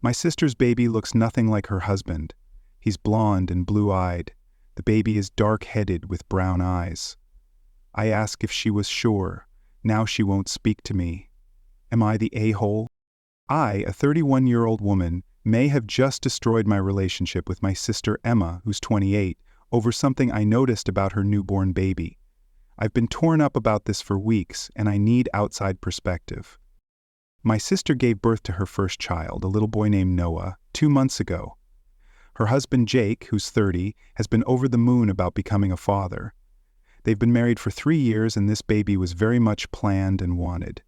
My sister's baby looks nothing like her husband. He's blonde and blue-eyed. The baby is dark-headed with brown eyes. I ask if she was sure. Now she won't speak to me. Am I the a-hole? I, a 31-year-old woman, may have just destroyed my relationship with my sister Emma, who's 28, over something I noticed about her newborn baby. I've been torn up about this for weeks, and I need outside perspective. My sister gave birth to her first child, a little boy named Noah, 2 months ago. Her husband Jake, who's 30, has been over the moon about becoming a father. They've been married for 3 years, and this baby was very much planned and wanted.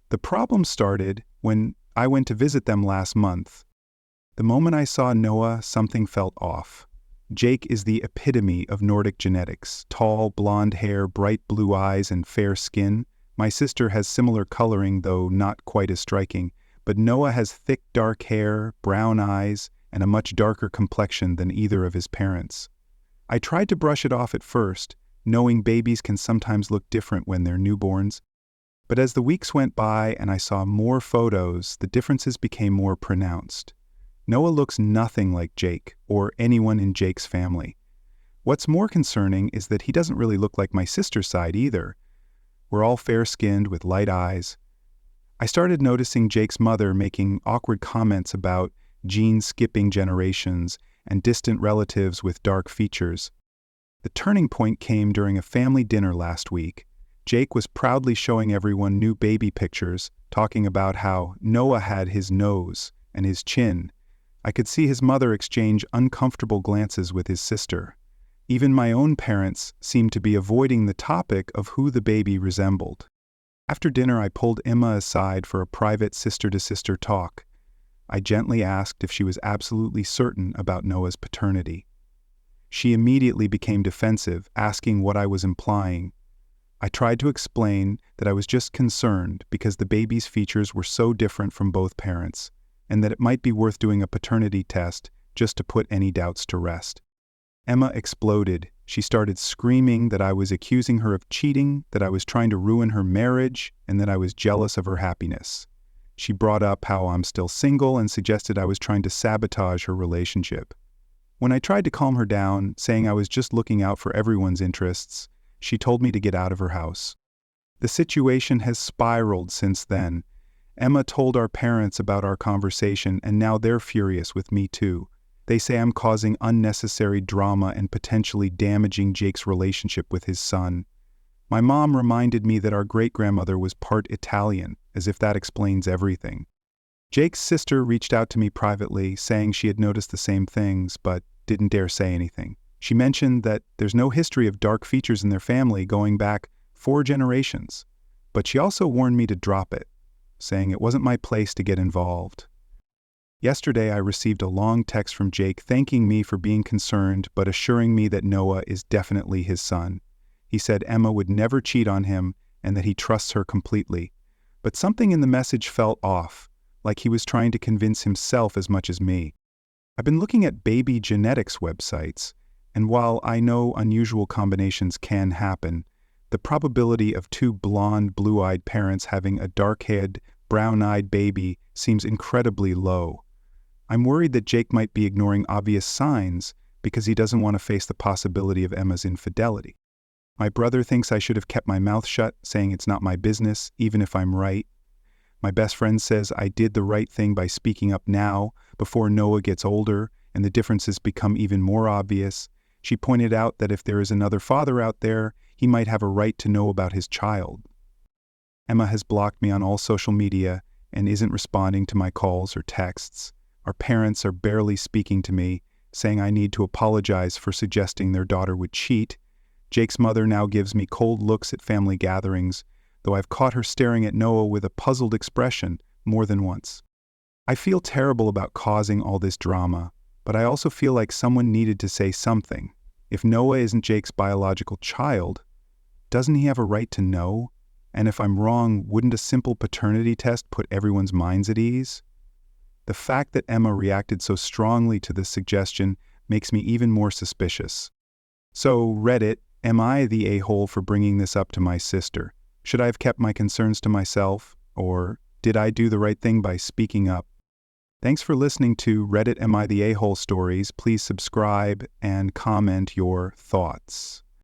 The problem started when I went to visit them last month. The moment I saw Noah, something felt off. Jake is the epitome of Nordic genetics: tall, blonde hair, bright blue eyes, and fair skin. My sister has similar coloring, though not quite as striking, but Noah has thick, dark hair, brown eyes, and a much darker complexion than either of his parents. I tried to brush it off at first, knowing babies can sometimes look different when they're newborns. But as the weeks went by and I saw more photos, the differences became more pronounced. Noah looks nothing like Jake or anyone in Jake's family. What's more concerning is that he doesn't really look like my sister's side either. We're all fair-skinned with light eyes. I started noticing Jake's mother making awkward comments about genes skipping generations and distant relatives with dark features. The turning point came during a family dinner last week. Jake was proudly showing everyone new baby pictures, talking about how Noah had his nose and his chin. I could see his mother exchange uncomfortable glances with his sister. Even my own parents seemed to be avoiding the topic of who the baby resembled. After dinner, I pulled Emma aside for a private sister-to-sister talk. I gently asked if she was absolutely certain about Noah's paternity. She immediately became defensive, asking what I was implying. I tried to explain that I was just concerned because the baby's features were so different from both parents, and that it might be worth doing a paternity test just to put any doubts to rest. Emma exploded. She started screaming that I was accusing her of cheating, that I was trying to ruin her marriage, and that I was jealous of her happiness. She brought up how I'm still single and suggested I was trying to sabotage her relationship. When I tried to calm her down, saying I was just looking out for everyone's interests, she told me to get out of her house. The situation has spiraled since then. Emma told our parents about our conversation, and now they're furious with me too. They say I'm causing unnecessary drama and potentially damaging Jake's relationship with his son. My mom reminded me that our great-grandmother was part Italian, as if that explains everything. Jake's sister reached out to me privately, saying she had noticed the same things, but didn't dare say anything. She mentioned that there's no history of dark features in their family going back 4 generations, but she also warned me to drop it, saying it wasn't my place to get involved. Yesterday, I received a long text from Jake thanking me for being concerned but assuring me that Noah is definitely his son. He said Emma would never cheat on him and that he trusts her completely. But something in the message felt off, like he was trying to convince himself as much as me. I've been looking at baby genetics websites, and while I know unusual combinations can happen, the probability of 2 blonde, blue-eyed parents having a dark-haired, brown-eyed baby seems incredibly low. I'm worried that Jake might be ignoring obvious signs because he doesn't want to face the possibility of Emma's infidelity. My brother thinks I should have kept my mouth shut, saying it's not my business, even if I'm right. My best friend says I did the right thing by speaking up now, before Noah gets older and the differences become even more obvious. She pointed out that if there is another father out there, he might have a right to know about his child. Emma has blocked me on all social media and isn't responding to my calls or texts. Our parents are barely speaking to me, saying I need to apologize for suggesting their daughter would cheat. Jake's mother now gives me cold looks at family gatherings, though I've caught her staring at Noah with a puzzled expression more than once. I feel terrible about causing all this drama, but I also feel like someone needed to say something. If Noah isn't Jake's biological child, doesn't he have a right to know? And if I'm wrong, wouldn't a simple paternity test put everyone's minds at ease? The fact that Emma reacted so strongly to this suggestion makes me even more suspicious. So, Reddit, am I the a-hole for bringing this up to my sister? Should I have kept my concerns to myself, or did I do the right thing by speaking up? Thanks for listening to Reddit Am I the A-Hole Stories. Please subscribe and comment your thoughts.